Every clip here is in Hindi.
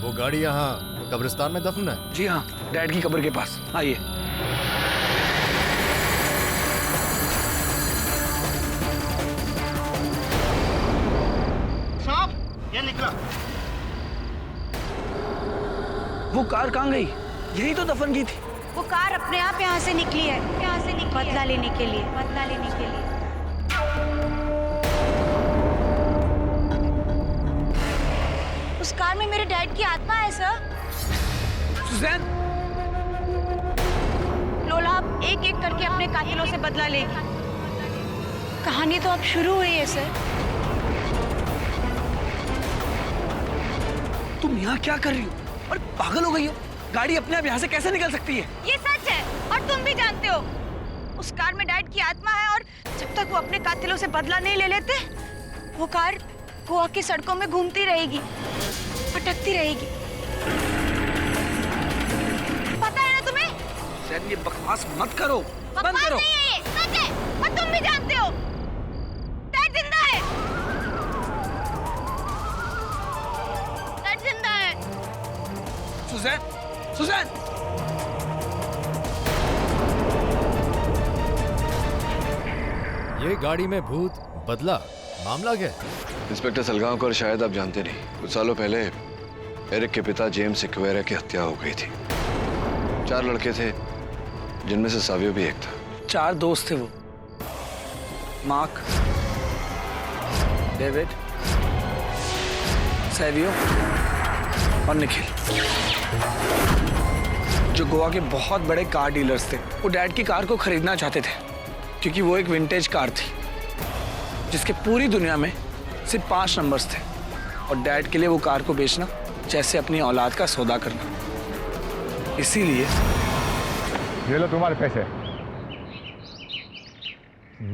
वो गाड़ी यहाँ कब्रिस्तान में दफन है? जी हाँ, डैड की कब्र के पास। आइए। साहब, ये निकला। वो कार कहाँ गई? यही तो दफन की थी। वो कार अपने आप यहाँ से निकली है, बदला लेने के लिए। उस कार में मेरे डैड की आत्मा है सर। सुजैन, लोला अब एक एक करके अपने कातिलों से बदला लेगी। कहानी तो अब शुरू हुई है सर। तुम यहाँ क्या कर रही हो? और पागल हो गई हो? गाड़ी अपने आप यहाँ से कैसे निकल सकती है? ये सच है और तुम भी जानते हो। उस कार में डैड की आत्मा है और जब तक वो अपने कातिलों से बदला नहीं ले लेते, वो कार गोवा की सड़कों में घूमती रहेगी, भटकती रहेगी। पता है ना तुम्हें? सुजैन, ये बकवास मत करो, बंद करो। नहीं है ये, सच है और तुम भी जानते हो। डैड जिंदा है, डैड जिंदा है। सुजैन, सुजैन, ये गाड़ी में भूत बदला, मामला क्या है? इंस्पेक्टर सलगांवकर, शायद आप जानते नहीं, कुछ सालों पहले एरिक के पिता जेम्स इक्वेरा की हत्या हो गई थी। 4 लड़के थे, जिनमें से सावियो भी एक था। 4 दोस्त थे वो। मार्क, डेविड, सैवियो और निखिल, जो गोवा के बहुत बड़े कार डीलर्स थे। वो डैड की कार को खरीदना चाहते थे क्योंकि वो एक विंटेज कार थी जिसके पूरी दुनिया में सिर्फ 5 नंबर्स थे, और डैड के लिए वो कार को बेचना जैसे अपनी औलाद का सौदा करना। इसीलिए ये लो तुम्हारे पैसे।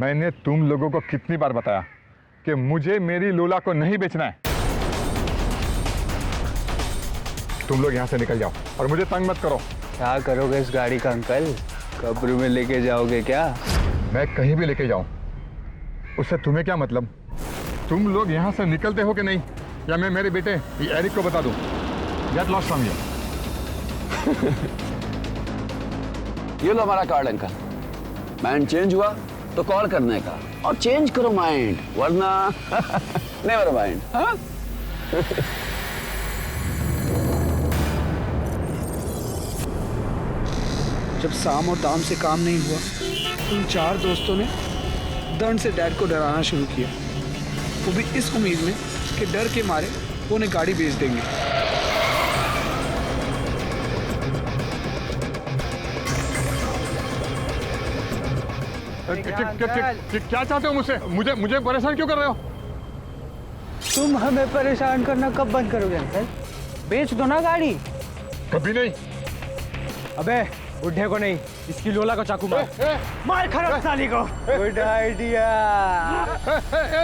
मैंने तुम लोगों को कितनी बार बताया कि मुझे मेरी लोला को नहीं बेचना है। तुम लोग यहाँ से निकल जाओ और मुझे तंग मत करो। क्या करोगे इस गाड़ी का अंकल? कब्र में लेके जाओगे क्या? मैं कहीं भी लेके जाऊं, उससे तुम्हें क्या मतलब? तुम लोग यहाँ से निकलते हो कि नहीं, या मैं मेरे बेटे एरिक को बता दूं? Get lost from here. ये लो हमारा कार्ड अंकल। माइंड चेंज हुआ तो कॉल करने का, और चेंज करो माइंड, वरना नेवर माइंड। हाँ? जब साम और दाम से काम नहीं हुआ, उन 4 दोस्तों ने दंड से डैड को डराना शुरू किया, वो भी इस उम्मीद में कि डर के मारे वो उन्हें गाड़ी बेच देंगे। क्या चाहते हो मुझसे? मुझे परेशान क्यों कर रहे हो? तुम हमें परेशान करना कब बंद करोगे अंकल? बेच दो ना गाड़ी। कभी नहीं। अबे बुढ़े को नहीं, इसकी लोला को चाकू मार। मार खराब साली को। Good idea.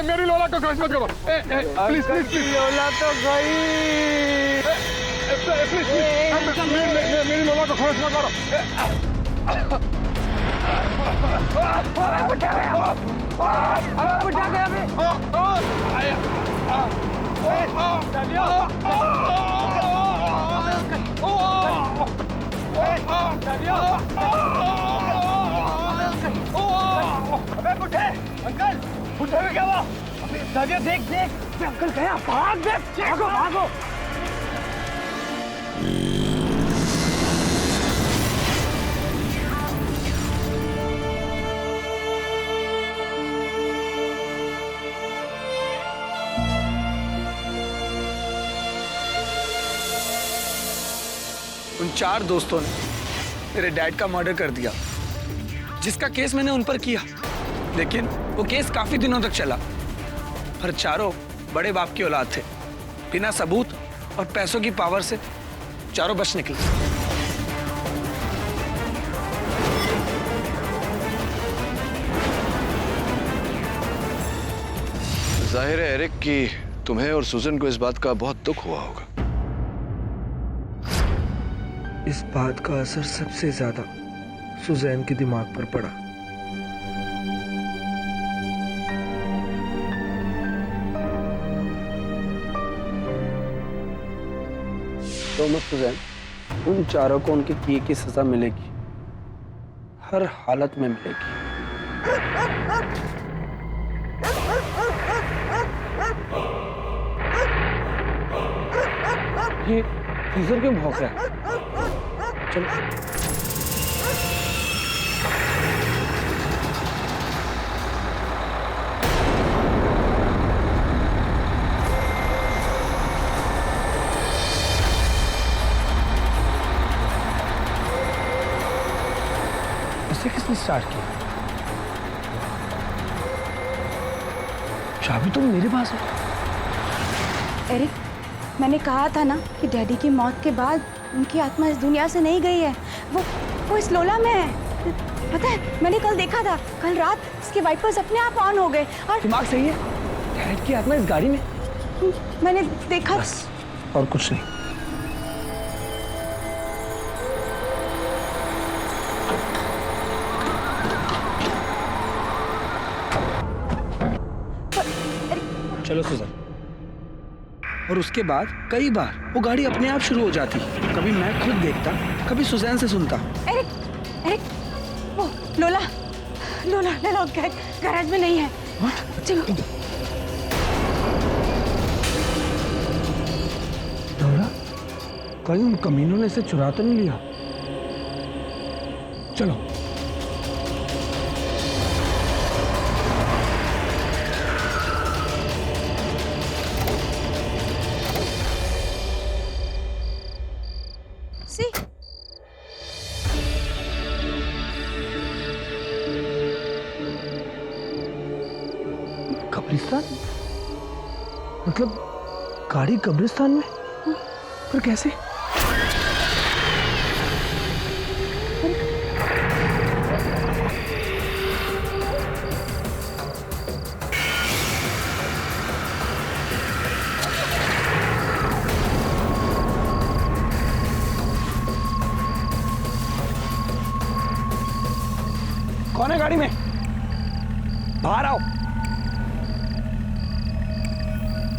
मेरी लोला को क्रश मत करो। Please please please. लोला तो गई। प्लीज मेरी लोला को क्रश मत करो। बुढ़ा गया अभी। अबे बुढ़े, अंकल, बुढ़े में क्या हुआ? अबे देख देख, अंकल गया, भाग देख, भागो भागो। उन 4 दोस्तों ने मेरे डैड का मर्डर कर दिया, जिसका केस मैंने उन पर किया, लेकिन वो केस काफी दिनों तक चला। पर चारों बड़े बाप की औलाद थे। बिना सबूत और पैसों की पावर से चारों बच निकले। जाहिर है एरिक की तुम्हें और सुजन को इस बात का बहुत दुख हुआ होगा। इस बात का असर सबसे ज्यादा सुजैन के दिमाग पर पड़ा। तो मत सुजैन, उन चारों को उनके किए की सजा मिलेगी, हर हालत में मिलेगी। ये सीजर क्यों भौंक रहा है? चलो। इसे किसने स्टार्ट किया? चाबी तो मेरे पास है। एरिक, मैंने कहा था ना कि डैडी की मौत के बाद उनकी आत्मा इस दुनिया से नहीं गई है। वो इस लोला में है। पता है, मैंने कल देखा था, कल रात इसके वाइपर्स अपने आप ऑन हो गए और दिमाग सही है? डैड की आत्मा इस गाड़ी में? मैंने देखा। बस, और कुछ नहीं। चलो सुजन। और उसके बाद कई बार वो गाड़ी अपने आप शुरू हो जाती। कभी मैं खुद देखता, कभी सुजैन से सुनता। एरिक, वो लोला गैराज में नहीं है। चलो। लोला, कहीं उन कमीनों ने इसे चुरा तो नहीं लिया? चलो। सी कब्रिस्तान? मतलब गाड़ी कब्रिस्तान में? पर कैसे? कौन है गाड़ी में? बाहर आओ।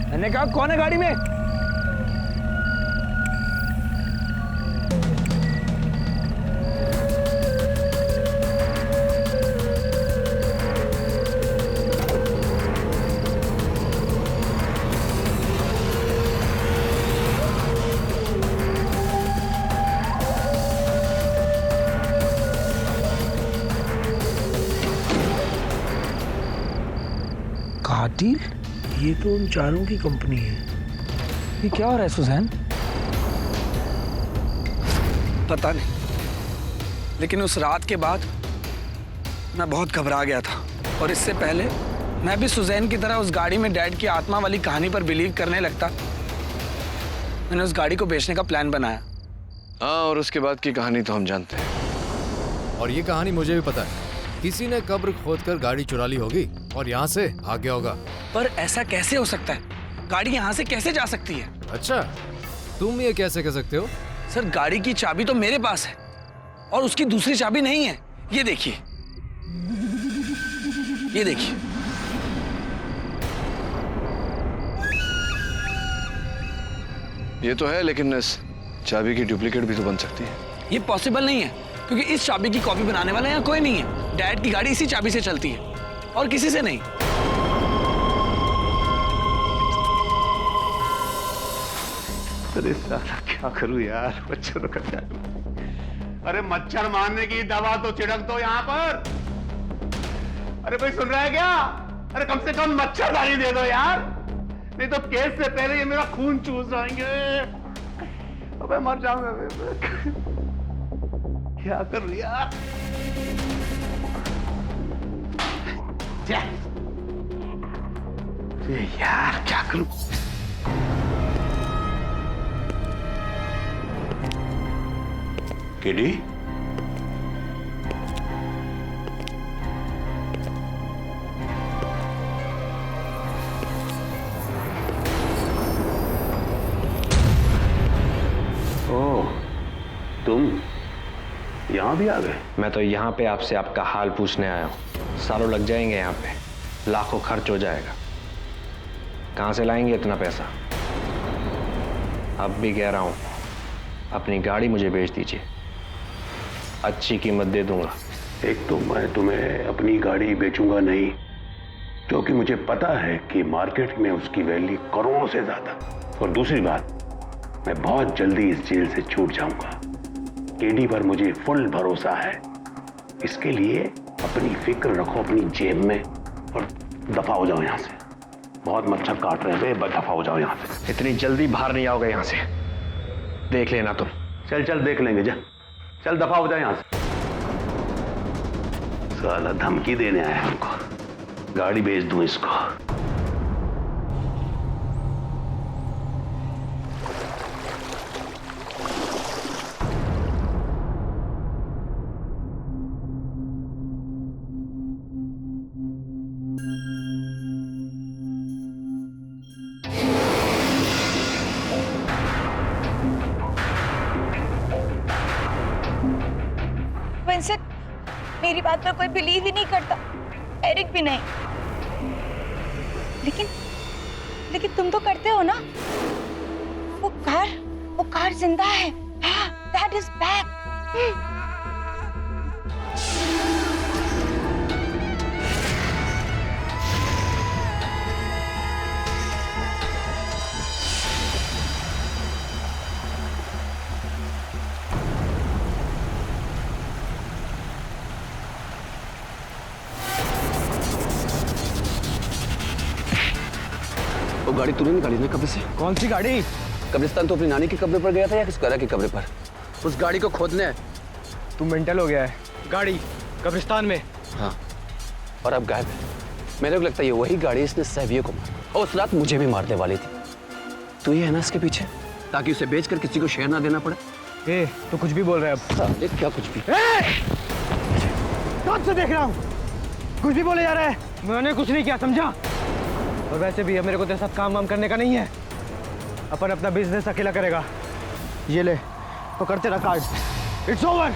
मैंने कहा कौन है गाड़ी में? कातिल? ये तो उन चारों की कंपनी है। ये क्या हो रहा है सुजैन? पता नहीं, लेकिन उस रात के बाद मैं बहुत घबरा गया था। और इससे पहले मैं भी सुजैन की तरह उस गाड़ी में डैड की आत्मा वाली कहानी पर बिलीव करने लगता, मैंने उस गाड़ी को बेचने का प्लान बनाया। हाँ, और उसके बाद की कहानी तो हम जानते हैं। और ये कहानी मुझे भी पता है। किसी ने कब्र खोदकर गाड़ी चुरा ली होगी और यहाँ से भाग गया होगा। पर ऐसा कैसे हो सकता है? गाड़ी यहाँ से कैसे जा सकती है? अच्छा, तुम ये कैसे कह सकते हो? सर, गाड़ी की चाबी तो मेरे पास है और उसकी दूसरी चाबी नहीं है। ये देखिए, ये देखिए। ये तो है, लेकिन इस चाबी की डुप्लीकेट भी तो बन सकती है। ये पॉसिबल नहीं है, क्योंकि इस चाबी की कॉपी बनाने वाला यहाँ कोई नहीं है। डैड की गाड़ी इसी चाबी से चलती है और किसी से नहीं। अरे साला क्या करूं यार, मच्छर का क्या करूं? अरे मच्छर मारने की दवा तो छिड़क दो यहाँ पर। अरे भाई सुन रहा है क्या? अरे कम से कम मच्छरदानी दे दो यार, नहीं तो केस से पहले ये मेरा खून चूस जाएंगे। अबे मर जाऊंगा। क्या करूं यार? यार क्या करूं? केडी, ओह, तुम यहाँ भी आ गए? मैं तो यहाँ पे आपसे आपका हाल पूछने आया हूँ। सालों लग जाएंगे यहाँ पे, लाखों खर्च हो जाएगा। कहाँ से लाएंगे इतना पैसा? अब भी कह रहा हूँ, अपनी गाड़ी मुझे बेच दीजिए, अच्छी कीमत दे दूंगा। एक तो मैं तुम्हें अपनी गाड़ी बेचूंगा नहीं, क्योंकि मुझे पता है कि मार्केट में उसकी वैल्यू करोड़ों से ज्यादा। और दूसरी बात, मैं बहुत जल्दी इस जेल से छूट जाऊंगा। केडी पर मुझे फुल भरोसा है। इसके लिए अपनी फिक्र रखो अपनी जेब में और दफा हो जाओ यहाँ से। बहुत मच्छर काट रहे थे, बस दफा हो जाओ यहाँ से। इतनी जल्दी बाहर नहीं आओगे यहाँ से, देख लेना तुम। चल चल देख लेंगे, जा चल दफा हो जाए यहाँ से। साला धमकी देने आया है हमको, गाड़ी बेच दूं इसको। विंसेंट, मेरी बात पर कोई बिलीव ही नहीं करता, एरिक भी नहीं। लेकिन तुम तो करते हो ना। वो कार जिंदा है। हाँ, that is back. वो गाड़ी तूने निकाली ना कब्र से? कौन सी गाड़ी? कब्रिस्तान तो अपनी नानी के कब्र पर गया था या किस तरह के कब्र पर? उस गाड़ी को खोदने है। तू मेंटल हो गया है। गाड़ी कब्रिस्तान में। हाँ, और अब गायब है। मेरे को लगता है ये वही गाड़ी इसने सैवियो को मारा और उस रात मुझे भी मारने वाली थी। तू ही है ना इसके पीछे, ताकि उसे बेचकर किसी को शेयर ना देना पड़े। ए, तो कुछ भी बोल रहा है अब। देख क्या कुछ भी। कौन से देख रहा हूँ? कुछ भी बोले जा रहा है। मैंने कुछ नहीं किया, समझा? और वैसे भी मेरे को तेरे साथ काम वाम करने का नहीं है। अपन अपना बिजनेस अकेला करेगा। ये ले, पकड़ तेरा कार्ड। It's over.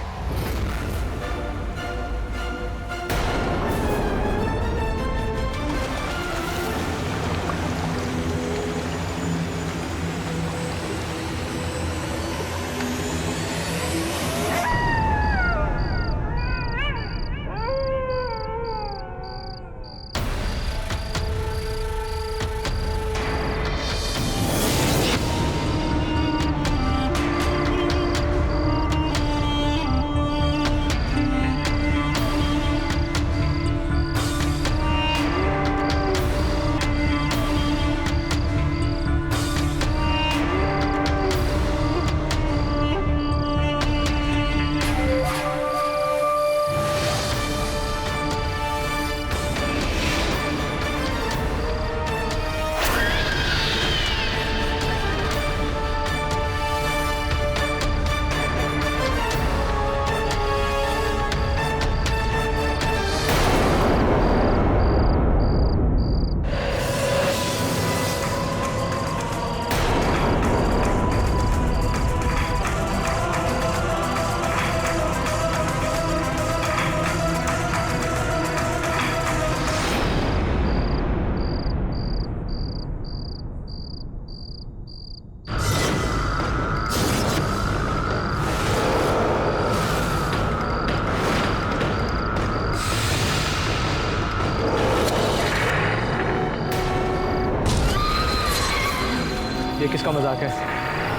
ये किसका मजाक है?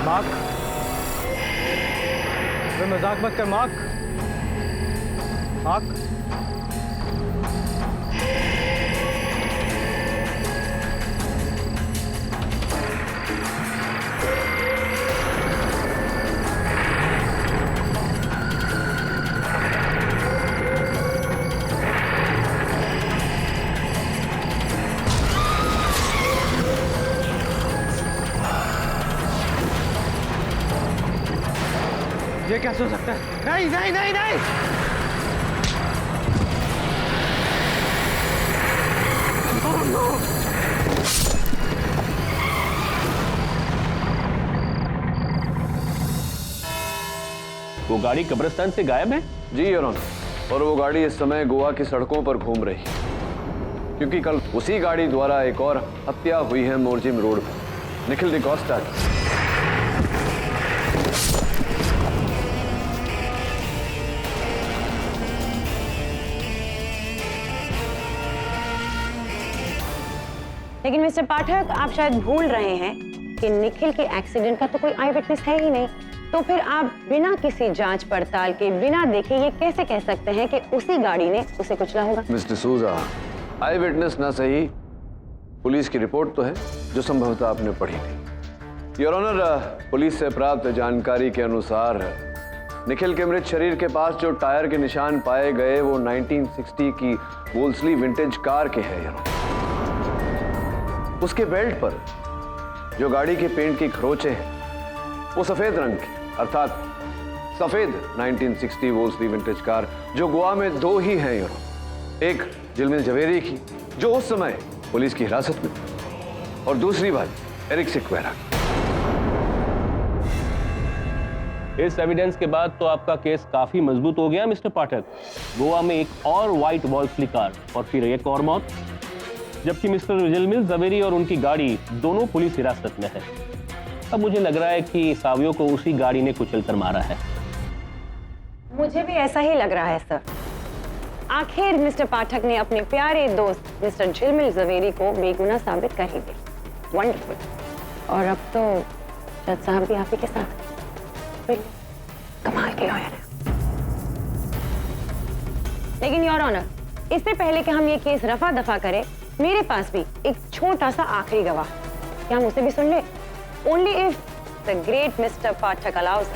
मार्क, मजाक मत कर मार्क। मार्क, ये कैसे हो सकता है? नहीं नहीं नहीं नहीं। वो गाड़ी कब्रिस्तान से गायब है? जी योर ऑनर, और वो गाड़ी इस समय गोवा की सड़कों पर घूम रही, क्योंकि कल उसी गाड़ी द्वारा एक और हत्या हुई है मोरजिम रोड पर, निखिल डिकोस्टा की। लेकिन मिस्टर पाठक, आप शायद भूल रहे हैं कि निखिल के एक्सीडेंट का तो कोई आई विटनेस है ही नहीं। तो फिर आप बिना किसी जांच पड़ताल के, बिना देखे ये कैसे कह सकते हैं कि उसी गाड़ी ने उसे कुचला होगा? मिस्टर सूजा, आई विटनेस ना सही, पुलिस की रिपोर्ट तो है जो संभवतः आपने पढ़ी नहीं। योर ऑनर, पुलिस से प्राप्त जानकारी के अनुसार निखिल के मृत शरीर के पास जो टायर के निशान पाए गए वो 1960 की वोल्सली विंटेज कार के हैं। उसके बेल्ट पर जो गाड़ी के पेंट की खरोंचे हैं वो सफेद रंग की, अर्थात सफेद 1960 वोल्सली विंटेज कार, जो गोवा में दो ही हैं यूरो, एक जिलमिल जवेरी की जो उस समय पुलिस की हिरासत में, और दूसरी बात एरिक सिक्वेरा की। इस एविडेंस के बाद तो आपका केस काफी मजबूत हो गया मिस्टर पाठक। गोवा में एक और व्हाइट वॉल्सली कार और फिर एक और मौत, जबकि मिस्टर जिलमिल जवेरी और उनकी गाड़ी दोनों पुलिस हिरासत में है। अब मुझे लग रहा है कि सावियों को उसी गाड़ी ने कुचलकर मारा है। मुझे भी ऐसा ही लग रहा है सर। आखिर मिस्टर पाठक ने अपने प्यारे दोस्त मिस्टर जिलमिल जवेरी को बेगुनाह साबित कर ही दिया। वंडरफुल। और अब तो जज साहब भी आप ही के साथ। कमाल के लॉयर है। लेकिन योर ऑनर, इससे पहले कि हम ये केस रफा दफा करें, मेरे पास भी एक छोटा सा आखिरी गवाह, क्या हम उसे भी सुन ले? Only if the great Mr. Pathak allows.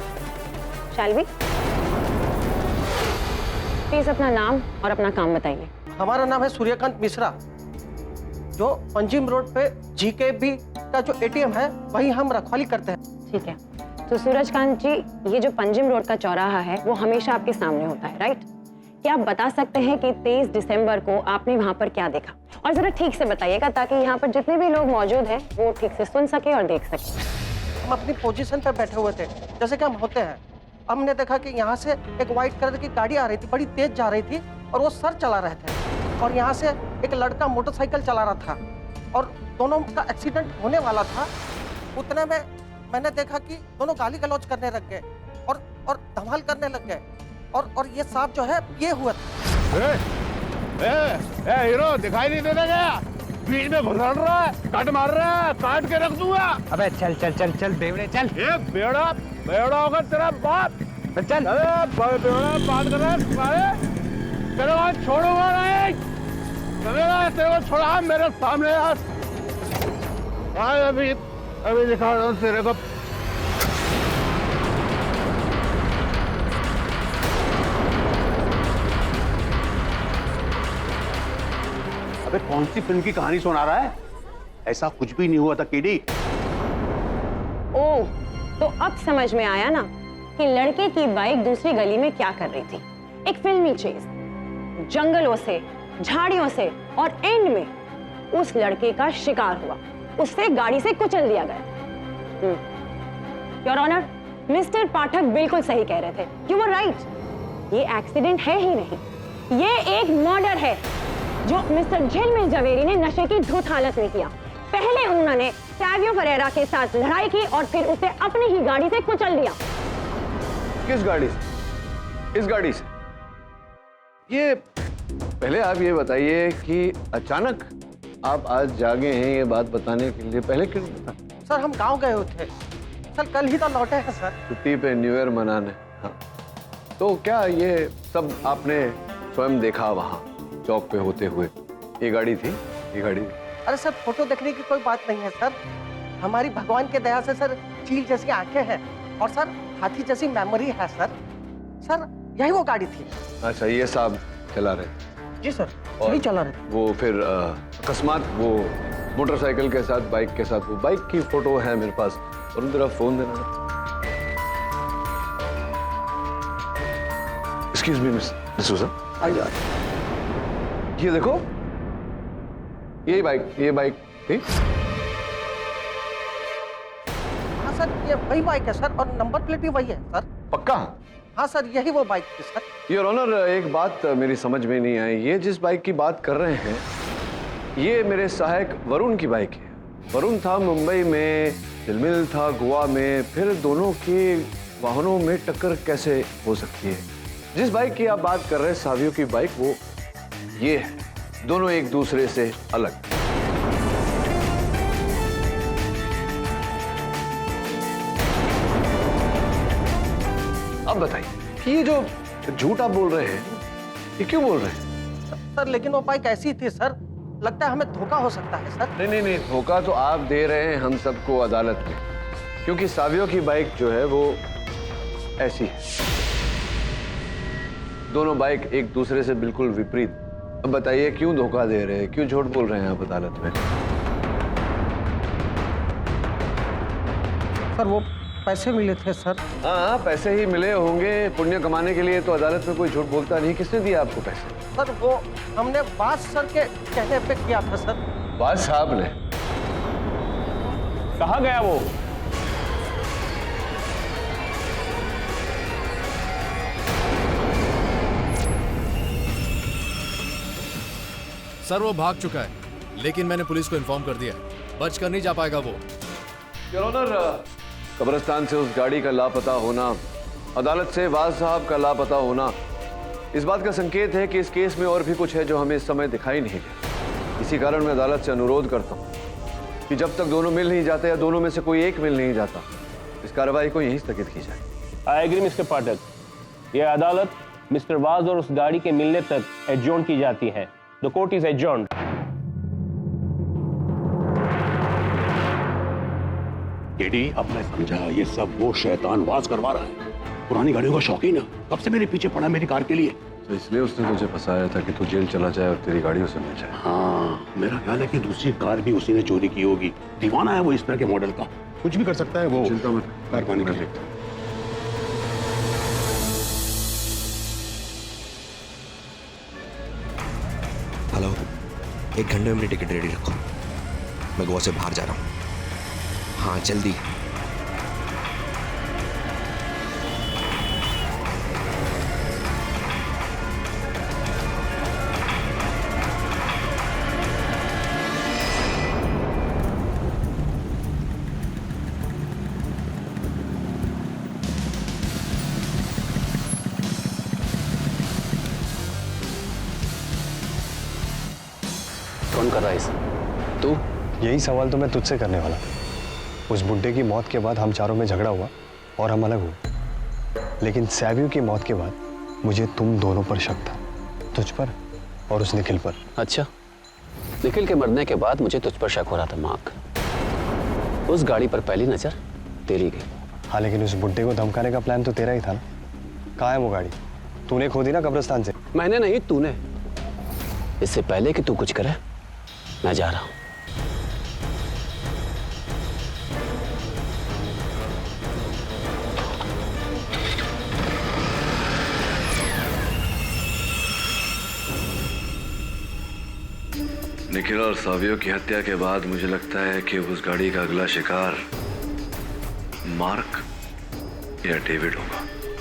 Shall we? Please अपना नाम और अपना काम बताइए। हमारा नाम है सूर्यकांत मिश्रा, जो पंजिम रोड पे जीकेबी का जो एटीएम है वही हम रखवाली करते हैं। ठीक है, तो सूरजकांत जी, ये जो पंजिम रोड का चौराहा है वो हमेशा आपके सामने होता है, राइट? क्या आप बता सकते हैं कि 23 दिसंबर को आपने वहाँ पर क्या देखा? और जरा ठीक से बताइएगा ताकि यहाँ पर जितने भी लोग मौजूद हैं वो ठीक से सुन सके और देख सके। हम अपनी पोजीशन पर बैठे हुए थे, जैसे कि हम होते हैं। हमने देखा कि यहाँ से एक व्हाइट कलर की गाड़ी आ रही थी, बड़ी तेज जा रही थी और वो सर चला रहे थे, और यहाँ से एक लड़का मोटरसाइकिल चला रहा था और दोनों का एक्सीडेंट होने वाला था। उतने में मैंने देखा कि दोनों गाली गलौज करने लग गए और धमाल करने लग गए, और ये सांप जो है ये हुआ था। हीरो दिखाई नहीं देता क्या? बीच में घुसड़ रहा है, कट मार रहा है, काट के रख दूंगा। अबे चल चल चल चल बेवड़े चल। ये बेवड़ा होगा तेरा बाप। चल। अरे बेवड़ा बात कर रहा है, तेरे को छोड़ूंगा नहीं, तेरे को छोड़ा मेरे सामने। अभी दिखा रहा हूँ तेरे को। अबे कौन सी फिल्म की कहानी सुना रहा है? ऐसा कुछ भी नहीं हुआ था केडी। ओह, तो अब समझ में आया ना कि लड़के की बाइक दूसरी गली में क्या कर रही थी। एक फिल्मी चेज, जंगलों से, झाड़ियों से, और एंड में उस लड़के का शिकार हुआ, उससे गाड़ी से कुचल दिया गया। योर ऑनर, मिस्टर पाठक बिल्कुल सही कह रहे थे। You were right. ये एक्सीडेंट है ही नहीं, ये एक मर्डर है जो मिस्टर जिलमिल जवेरी ने नशे की धुत हालत में किया। पहले उन्होंने सैवियो फरेरा के साथ लड़ाई की और फिर उसे अपनी ही गाड़ी से कुचल दिया। किस गाड़ी से? इस गाड़ी से? ये पहले आप ये बताइए कि अचानक आप आज जागे हैं ये बात बताने के लिए, पहले क्यों नहीं बता? सर हम गांव गए हुए थे सर, कल ही तो लौटे हैं सर, छुट्टी पे न्यू ईयर मनाने। हाँ, तो क्या ये सब आपने स्वयं देखा वहाँ चौक पे होते हुए? ये गाड़ी थी, ये गाड़ी? अरे सर फोटो देखने की कोई बात नहीं है सर, हमारी भगवान के दया से सर चील जैसी आंखें हैं और सर हाथी जैसी मेमोरी है सर। सर यही वो गाड़ी थी। अच्छा, ये साहब चला रहे? जी सर, यही चला रहे। वो फिर अकस्मात वो मोटरसाइकिल के साथ, बाइक के साथ, वो बाइक की फोटो है मेरे पास, और उन तरफ फोन देना। एक्सक्यूज मी मिस डिसूजा, ये देखो, ये बाइक थी। हाँ सर, ये वही बाइक है सर, और नंबर प्लेट भी वही है सर। पक्का? हाँ सर, यही वो बाइक थी सर। योर ऑनर, एक बात मेरी समझ में नहीं आई, ये जिस बाइक की बात कर रहे हैं ये मेरे सहायक वरुण की बाइक है। वरुण था मुंबई में, जिलमिल था गोवा में, फिर दोनों के वाहनों में टक्कर कैसे हो सकती है? जिस बाइक की आप बात कर रहे हैं, सावियों की बाइक, वो ये है, दोनों एक दूसरे से अलग। अब बताइए कि ये जो झूठ आप बोल रहे हैं ये क्यों बोल रहे हैं? सर लेकिन वो बाइक ऐसी थी सर, लगता है हमें धोखा हो सकता है सर। नहीं, धोखा तो आप दे रहे हैं हम सबको अदालत में, क्योंकि सावियो की बाइक जो है वो ऐसी है। दोनों बाइक एक दूसरे से बिल्कुल विपरीत। अब बताइए क्यों धोखा दे रहे हैं, क्यों झूठ बोल रहे हैं आप अदालत में? सर वो पैसे मिले थे सर। हाँ, पैसे ही मिले होंगे। पुण्य कमाने के लिए तो अदालत में कोई झूठ बोलता नहीं। किसने दिया आपको पैसे? सर वो हमने बास सर के कहने पे किया था सर। बास साहब ने? कहाँ गया वो? सर वो भाग चुका है, लेकिन मैंने पुलिस को इन्फॉर्म कर दिया है। बच कर नहीं जा पाएगा वो। योर ऑनर, कब्रिस्तान से उस गाड़ी का लापता होना, अदालत से वाज साहब का लापता होना, इस बात का संकेत है कि इस केस में और भी कुछ है जो हमें इस समय दिखाई नहीं दे। इसी कारण मैं अदालत से अनुरोध करता हूँ कि जब तक दोनों मिल नहीं जाते या दोनों में से कोई एक मिल नहीं जाता, इस कार्रवाई को यहीं स्थगित की जाए। आई एग्री मिस्टर पाठक, यह अदालत मिस्टर वाज और उस गाड़ी के मिलने तक एडजॉर्न की जाती है। The court is adjourned. केडी, अब मैं समझा ये सब वो शैतान वाज करवा रहा है। पुरानी गाड़ियों का शौकीन है, कब से मेरे पीछे पड़ा मेरी कार के लिए। तो इसलिए उसने तुझे फंसाया था कि तू जेल चला जाए और तेरी गाड़ी उसे मिल जाए। हाँ, मेरा ख्याल है कि दूसरी कार भी उसी ने चोरी की होगी। दीवाना है वो इस तरह के मॉडल का, कुछ भी कर सकता है वो। चिंता मत, मेहरबानी कर लेता। हेलो, 1 घंटे में मेरी टिकट रेडी रखो, मैं गोवा से बाहर जा रहा हूँ। हाँ जल्दी। कौन कर रहा है इसे? तू? यही सवाल तो मैं तुझसे करने वाला। उस बुड्ढे की मौत के बाद हम चारों में झगड़ा हुआ और हम अलग हुए, लेकिन सैवियो की मौत के बाद मुझे तुम दोनों पर शक था, तुझ पर और उस निखिल पर। अच्छा, निखिल के मरने के बाद मुझे तुझ पर शक हो रहा था मार्क। उस गाड़ी पर पहली नजर तेरी गई। हाँ, लेकिन उस बुड्ढे को धमकाने का प्लान तो तेरा ही था ना। कहाँ है वो गाड़ी? तूने खोदी ना कब्रिस्तान से। मैंने नहीं, तूने। इससे पहले कि तू कुछ करे, मैं जा रहा हूं। निखिल और सावियो की हत्या के बाद मुझे लगता है कि उस गाड़ी का अगला शिकार मार्क या डेविड होगा।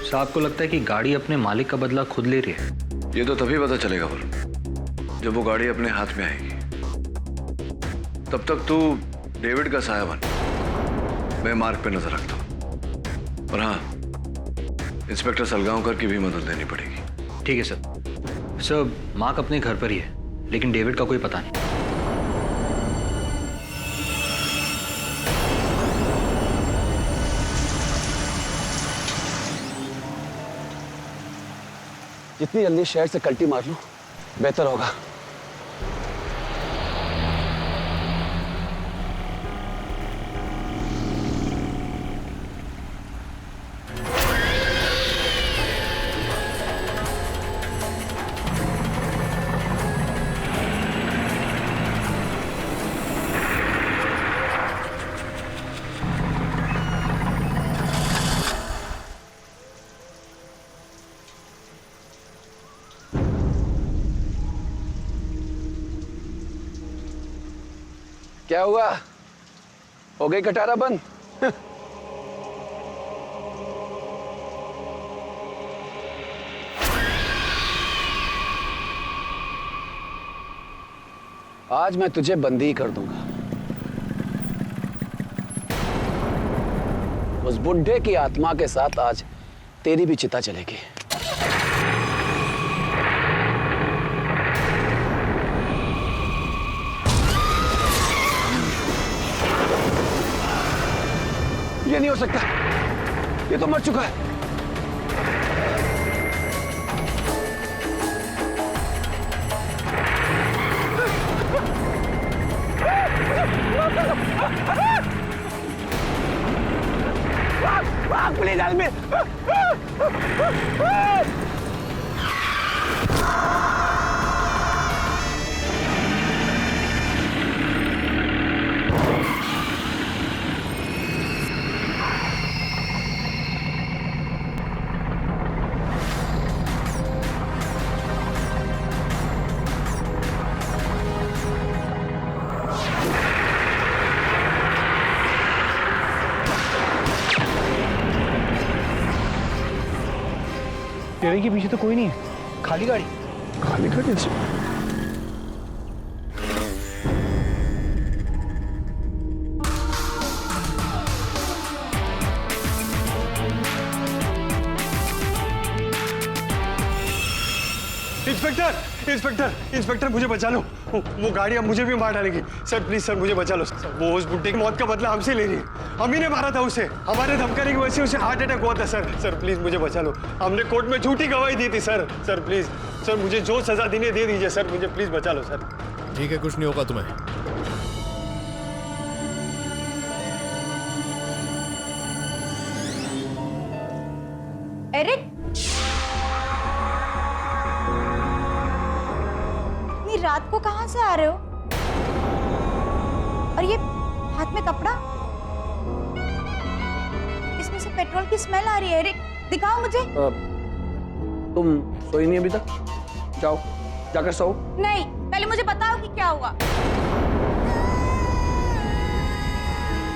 साहब को लगता है कि गाड़ी अपने मालिक का बदला खुद ले रही है। ये तो तभी पता चलेगा जब वो गाड़ी अपने हाथ में आएगी। तब तक तू डेविड का साया बन, मैं मार्क पे नजर रखता हूं। और हाँ, इंस्पेक्टर सलगांवकर की भी मदद लेनी पड़ेगी। ठीक है सर। सर, मार्क अपने घर पर ही है, लेकिन डेविड का कोई पता नहीं। जितनी जल्दी शहर से कल्टी मार लूं, बेहतर होगा। क्या हुआ? हो गई कटारा बंद? आज मैं तुझे बंदी ही कर दूंगा। उस बुड्ढे की आत्मा के साथ आज तेरी भी चिता चलेगी। ये नहीं हो सकता, ये तो मर चुका है। पुलिस आदमी। तेरे के पीछे तो कोई नहीं है, खाली गाड़ी। खाली गाड़ी? इंस्पेक्टर, इंस्पेक्टर, इंस्पेक्टर मुझे बचा लो। वो गाड़ी अब मुझे भी मार डालेगी। सर प्लीज सर मुझे बचा लो। सर वो उस बुड्ढे की मौत का बदला हमसे ले रही है। हम ही ने मारा था उसे, हमारे धमकाने की वजह से उसे हार्ट अटैक हुआ था। सर सर प्लीज मुझे बचा लो। हमने कोर्ट में झूठी गवाही दी थी। सर सर प्लीज सर मुझे जो सजा देनी है दे दीजिए। सर मुझे प्लीज बचा लो सर। ठीक है, कुछ नहीं होगा तुम्हें। एरिक, इतनी रात को कहां से आ रहे हो? और ये हाथ में कपड़ा, इसमें से पेट्रोल की स्मेल आ रही है। एरिक, दिखाओ मुझे। तुम सोई नहीं अभी तक? जाओ, जाकर सो। नहीं, पहले मुझे बताओ कि क्या हुआ।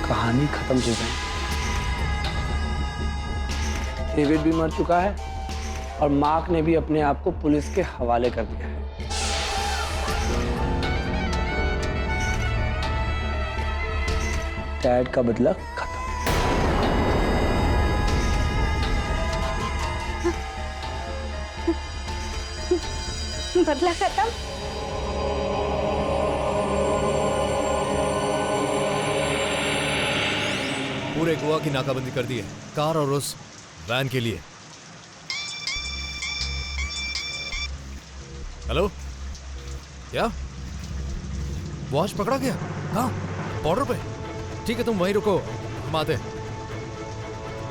कहानी खत्म हो गई। डेविड भी मर चुका है और मार्क ने भी अपने आप को पुलिस के हवाले कर दिया है। डैड का बदला खत्म। बदला खत्म? पूरे गोवा की नाकाबंदी कर दी है, कार और उस वैन के लिए। हेलो, क्या वॉच पकड़ा गया? हाँ, बॉर्डर पे। ठीक है, तुम वहीं रुको, हम आते हैं।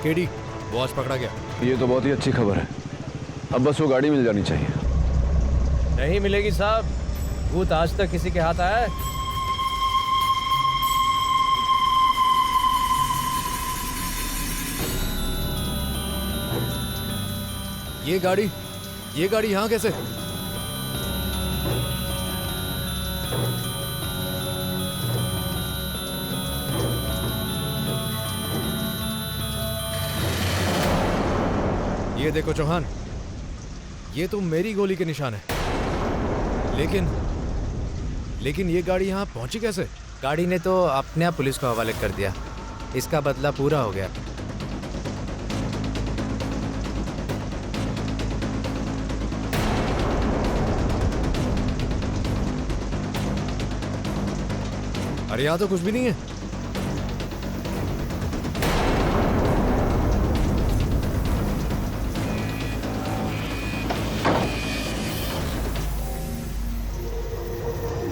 केडी, वॉच पकड़ा गया। ये तो बहुत ही अच्छी खबर है। अब बस वो गाड़ी मिल जानी चाहिए। नहीं मिलेगी साहब, भूत आज तक किसी के हाथ आया है? ये गाड़ी यहाँ कैसे? ये देखो चौहान, ये तो मेरी गोली के निशान है। लेकिन ये गाड़ी यहाँ पहुंची कैसे? गाड़ी ने तो अपने आप पुलिस को हवाले कर दिया। इसका बदला पूरा हो गया। अरे यहाँ तो कुछ भी नहीं है।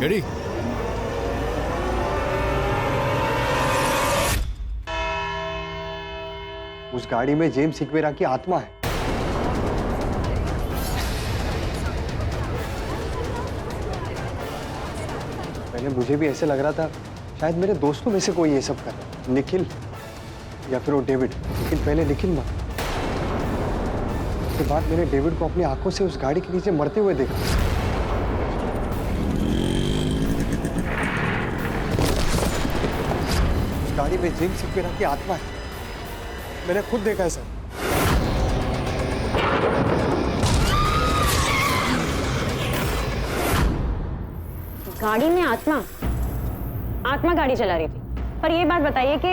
केडी, उस गाड़ी में जेम्स सिक्वेरा की आत्मा है। पहले मुझे भी ऐसे लग रहा था शायद मेरे दोस्तों में से कोई ये सब कर रहा है, निखिल या फिर वो डेविड। लेकिन पहले निखिल मरा, उसके बाद मैंने डेविड को अपनी आंखों से उस गाड़ी के नीचे मरते हुए देखा। उस गाड़ी में जेम्स सिक्वेरा की आत्मा है, मैंने खुद देखा है सर। गाड़ी में आत्मा गाड़ी चला रही थी। पर ये बात बताइए कि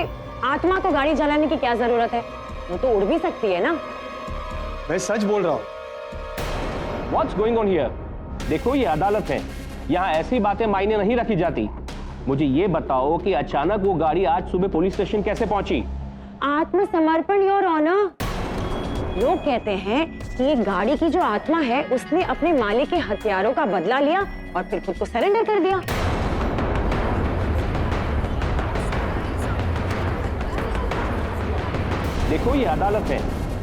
आत्मा को गाड़ी चलाने की क्या जरूरत है? वो तो उड़ भी सकती है ना। मैं सच बोल रहा हूँ। What's going on here? देखो ये अदालत है, यहाँ ऐसी बातें मायने नहीं रखी जाती। मुझे ये बताओ कि अचानक वो गाड़ी आज सुबह पुलिस स्टेशन कैसे पहुंची? आत्मसमर्पण योर ऑनर। लोग कहते हैं कि ये गाड़ी की जो आत्मा है उसने अपने मालिक के हथियारों का बदला लिया और फिर खुद को सरेंडर कर दिया। देखो ये अदालत है,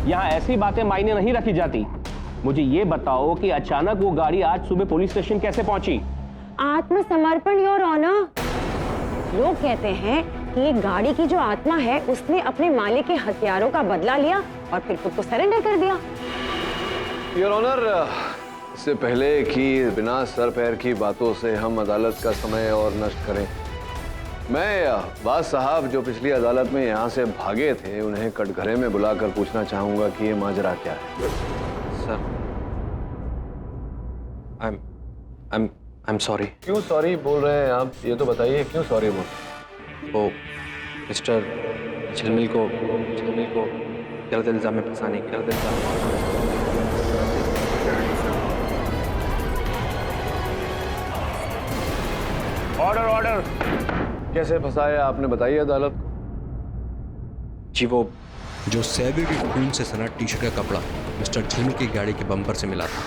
यहाँ ऐसी बातें मायने नहीं रखी जाती। मुझे ये बताओ कि अचानक वो गाड़ी आज सुबह पुलिस स्टेशन कैसे पहुंची? आत्मसमर्पण योर ऑनर। लोग कहते हैं कि ये गाड़ी की जो आत्मा है उसने अपने मालिक के हथियारों का बदला लिया और फिर खुद को सरेंडर कर दिया। योर ऑनर, इससे पहले कि बिना सर पैर की बातों से हम अदालत का समय और नष्ट करें, मैं बाज साहब जो पिछली अदालत में यहाँ से भागे थे उन्हें कटघरे में बुलाकर पूछना चाहूंगा कि ये माजरा क्या है। Sir, I'm sorry। क्यों सॉरी बोल रहे हैं आप, ये तो बताइए क्यों सॉरी बोल। वो मिस्टर झिलमिल को गलत इल्जाम में फंसाने की गलत इल्जाम। ऑर्डर। कैसे फंसाया आपने, बताइए अदालत को। जी वो जो सैवी के खून से सना टी शर्ट का कपड़ा मिस्टर झिलमिल की गाड़ी के बम्पर से मिला था,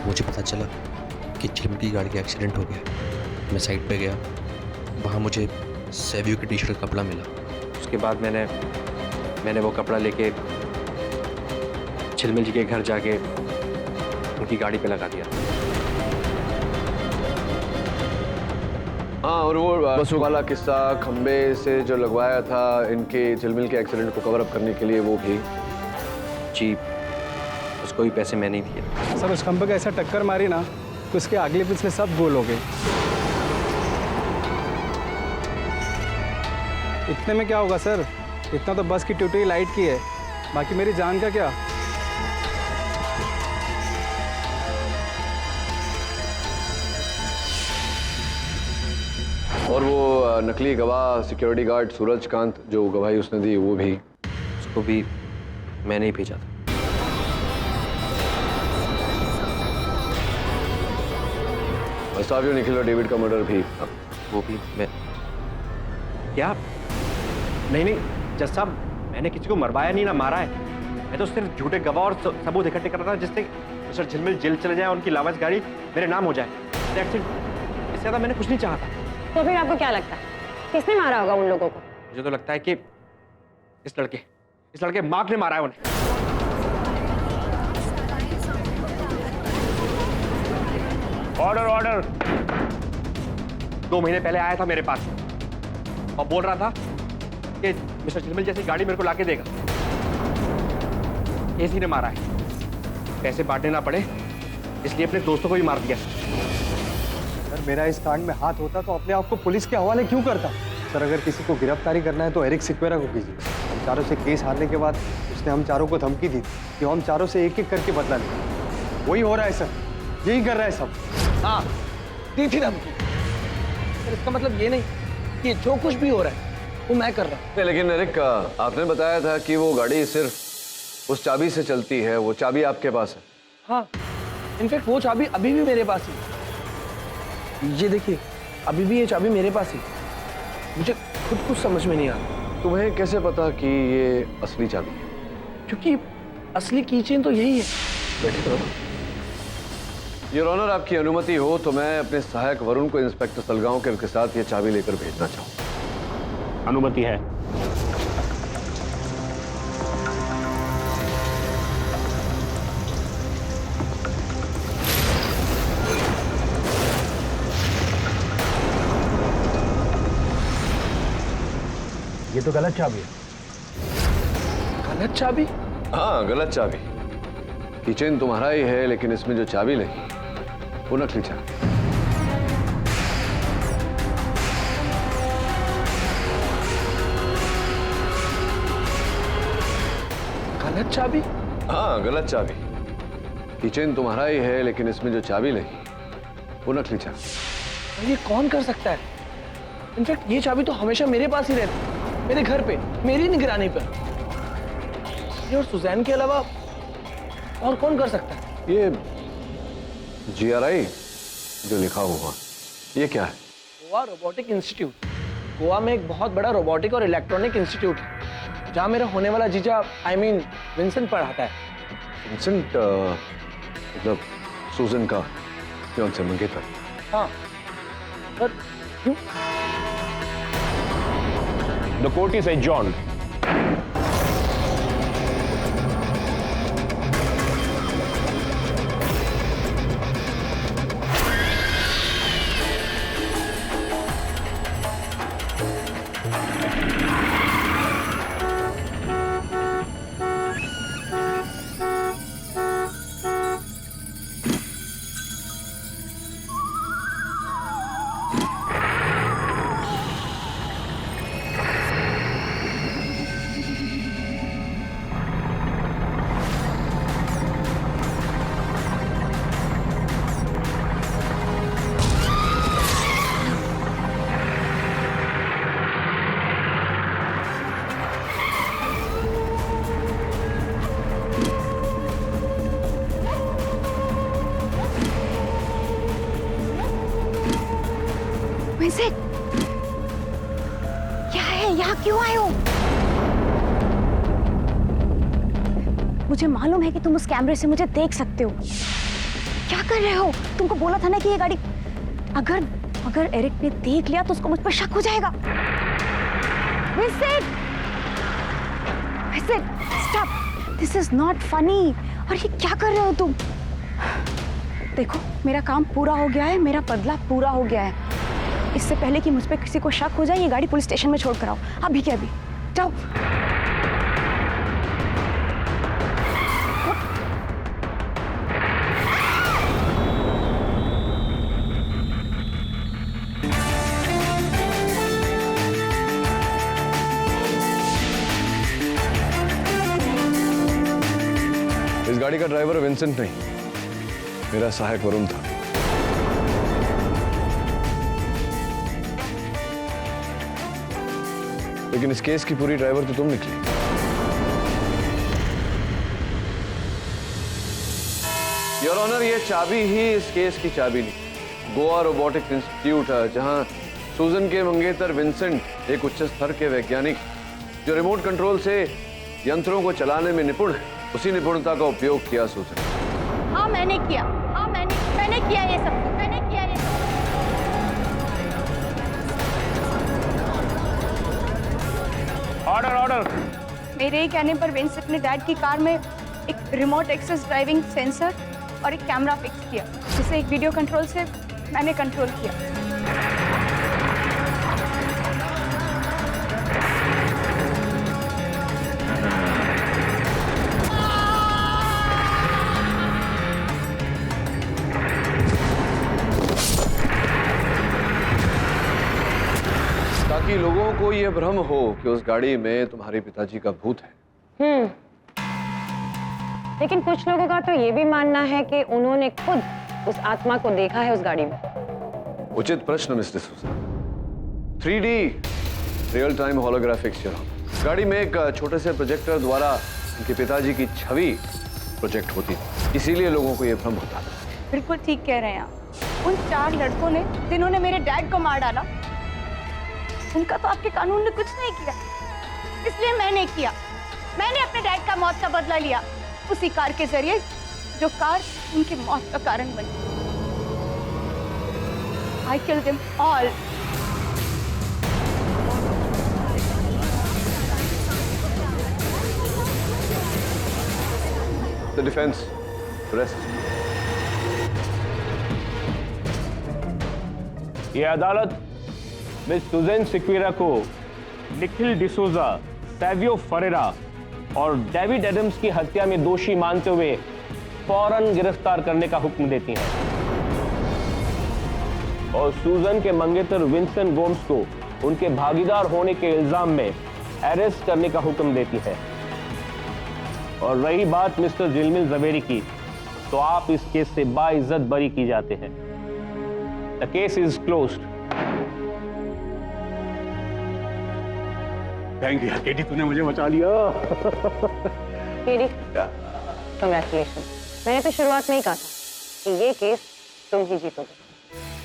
मुझे पता चला कि झिलमिल की गाड़ी का एक्सीडेंट हो गया। मैं साइड पे गया, वहाँ मुझे सैवी की टी शर्ट का कपड़ा मिला। उसके बाद मैंने वो कपड़ा लेके झिलमिल जी के घर जाके उनकी गाड़ी पे लगा दिया। हाँ, और वो बसों वाला किस्सा खंबे से जो लगवाया था इनके झिलमिल के एक्सीडेंट को कवर अप करने के लिए, वो भी। जी उसको भी पैसे मैंने ही दिए। सर उस खंबे का ऐसा टक्कर मारी ना तो उसके अगले पिछले सब गोल हो गए। इतने में क्या होगा सर, इतना तो बस की ट्यूटरी लाइट की है, बाकी मेरी जान का क्या। और वो नकली गवाह सिक्योरिटी गार्ड सूरजकांत जो गवाही उसने दी, वो भी, उसको भी मैंने ही भेजा था। सावियो निखिल और डेविड का मर्डर भी, वो भी मैं। क्या? नहीं जज साहब, मैंने किसी को मरवाया नहीं ना मारा है। मैं तो सिर्फ झूठे गवाह और सबूत इकट्ठे कर रहा था जिससे मिस्टर झिलमिल जेल चले जाए, उनकी लावारिस गाड़ी मेरे नाम हो जाए। इससे ज्यादा मैंने कुछ नहीं चाहा था। तो फिर आपको क्या लगता है किसने मारा होगा उन लोगों को? मुझे तो लगता है कि इस लड़के मार्क ने मारा है उन्हें। ऑर्डर। 2 महीने पहले आया था मेरे पास और बोल रहा था कि मिस्टर झिलमिल जैसी गाड़ी मेरे को लाके देगा। इसी ने मारा है, पैसे बांटने ना पड़े इसलिए अपने दोस्तों को भी मार दिया। सर मेरा इस कांड में हाथ होता तो अपने आप को पुलिस के हवाले क्यों करता? सर अगर किसी को गिरफ्तारी करना है तो एरिक सिक्वेरा को कीजिए। हम चारों से केस हारने के बाद उसने हम चारों को धमकी दी कि हम चारों से एक एक करके बदला लेंगे। वही हो रहा है सर, यही कर रहा है सब। हाँ, दी थी धमकी। इसका मतलब ये नहीं कि जो कुछ भी हो रहा है वो मैं कर रहा हूँ। लेकिन एरिक, आपने बताया था कि वो गाड़ी सिर्फ उस चाबी से चलती है, वो चाबी आपके पास है। हाँ, इनफैक्ट वो चाबी अभी भी मेरे पास है। ये देखिए, अभी भी ये चाबी मेरे पास है। मुझे खुद कुछ समझ में नहीं आ रहा। तुम्हें कैसे पता कि ये असली चाबी है? क्योंकि असली कीचेन तो यही है। बैठे रहो। योर ऑनर, आपकी अनुमति हो तो मैं अपने सहायक वरुण को इंस्पेक्टर सलगांवकर के साथ ये चाबी लेकर भेजना चाहूँ। अनुमति है। ये तो गलत चाबी है। गलत चाबी? हाँ, गलत चाबी। किचन तुम्हारा ही है, लेकिन इसमें जो चाबी लगी वो नकली चाबी। गलत चाबी? हाँ, गलत चाबी। किचन तुम्हारा ही है, लेकिन इसमें जो चाबी लगी वो नकली चाबी। ये कौन कर सकता है? इनफैक्ट ये चाबी तो हमेशा मेरे पास ही रहती, मेरे घर पे, मेरी निगरानी पर। ये और सुजैन के अलावा और कौन कर सकता है? ये GRI जो लिखा हुआ, ये क्या है? Goa robotic institute. गोवा में एक बहुत बड़ा रोबोटिक और इलेक्ट्रॉनिक इंस्टीट्यूट है जहाँ मेरा होने वाला जीजा विंसेंट पढ़ाता है। विंसेंट मतलब सुजन का फियांसे मंगेतर। हाँ, पर क्यों? The court is adjourned. मुझे मालूम है कि तुम उस कैमरे से मुझे देख सकते हो। क्या कर रहे हो? तुमको बोला था ना कि ये गाड़ी अगर एरिक ने देख लिया तो उसको मुझ पर शक हो जाएगा। Stop, this is not funny. और ये क्या कर रहे हो तुम? देखो, मेरा काम पूरा हो गया है, मेरा बदला पूरा हो गया है। इससे पहले कि मुझ पर किसी को शक हो जाए, ये गाड़ी पुलिस स्टेशन में छोड़ कर आओ, अभी के अभी। जाओ। इस गाड़ी का ड्राइवर विंसेंट नहीं, मेरा सहायक वरुण था। लेकिन इस केस की पूरी ड्राइवर तो तुम निकली। योर ऑनर, ये चाबी ही इस केस की चाबी नहीं। गोवा रोबोटिक्स इंस्टीट्यूट है, जहां सूजन के मंगेतर विंसेंट एक उच्च स्तर के वैज्ञानिक जो रिमोट कंट्रोल से यंत्रों को चलाने में निपुण है, उसी निपुणता का उपयोग किया सूजन। हाँ मैंने किया, हाँ मैंने किया ये सब, मैंने किया ये सब। ऑर्डर। मेरे ही कहने पर विंसेंट ने डैड की कार में एक रिमोट एक्सेस ड्राइविंग सेंसर और एक कैमरा फिक्स किया, जिसे एक वीडियो कंट्रोल से मैंने कंट्रोल किया। ताकि लोगों को यह भ्रम हो कि उस गाड़ी में तुम्हारे पिताजी का भूत है। लेकिन कुछ लोगों का तो ये भी मानना है कि उन्होंने खुद उस आत्मा को देखा है उस गाड़ी में। उचित प्रश्न मिस्टर सूजन। 3D रियल टाइम होलोग्राफिक्स गाड़ी में एक छोटे से प्रोजेक्टर द्वारा उनके पिताजी की छवि प्रोजेक्ट होती है, इसीलिए लोगों को यह भ्रम होता है। बिल्कुल ठीक कह रहे हैं आप। उन 4 लड़कों ने जिन्होंने मेरे डैड को मार डाला, उनका तो आपके कानून ने कुछ नहीं किया, इसलिए मैंने किया। मैंने अपने डैड का मौत का बदला लिया, उसी कार के जरिए जो कार उनकी मौत का कारण बनी। I killed them all. The defense, rest. ये अदालत मिस सुजैन सिक्वेरा को निखिल डिसोजा, सैवियो फरेरा और डेविड एडम्स की हत्या में दोषी मानते हुए फौरन गिरफ्तार करने का हुक्म देती है और सुजन के मंगेतर विंसेंट गोम्स को उनके भागीदार होने के इल्जाम में अरेस्ट करने का हुक्म देती है। और रही बात मिस्टर जिलमिल जवेरी की, तो आप इस केस से बाइज्जत बरी की जाते हैं। The case is closed. Thank you KD, तूने मुझे बचा लिया। KD, congratulation. मैंने तो शुरुआत में ही कहा था कि ये केस तुम ही जीतोगे।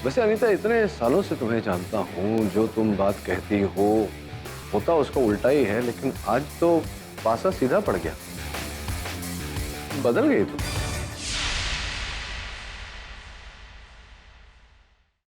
वैसे अनीता, इतने सालों से तुम्हें जानता हूँ, जो तुम बात कहती हो होता उसका उल्टा ही है, लेकिन आज तो पासा सीधा पड़ गया। बदल गई तुम।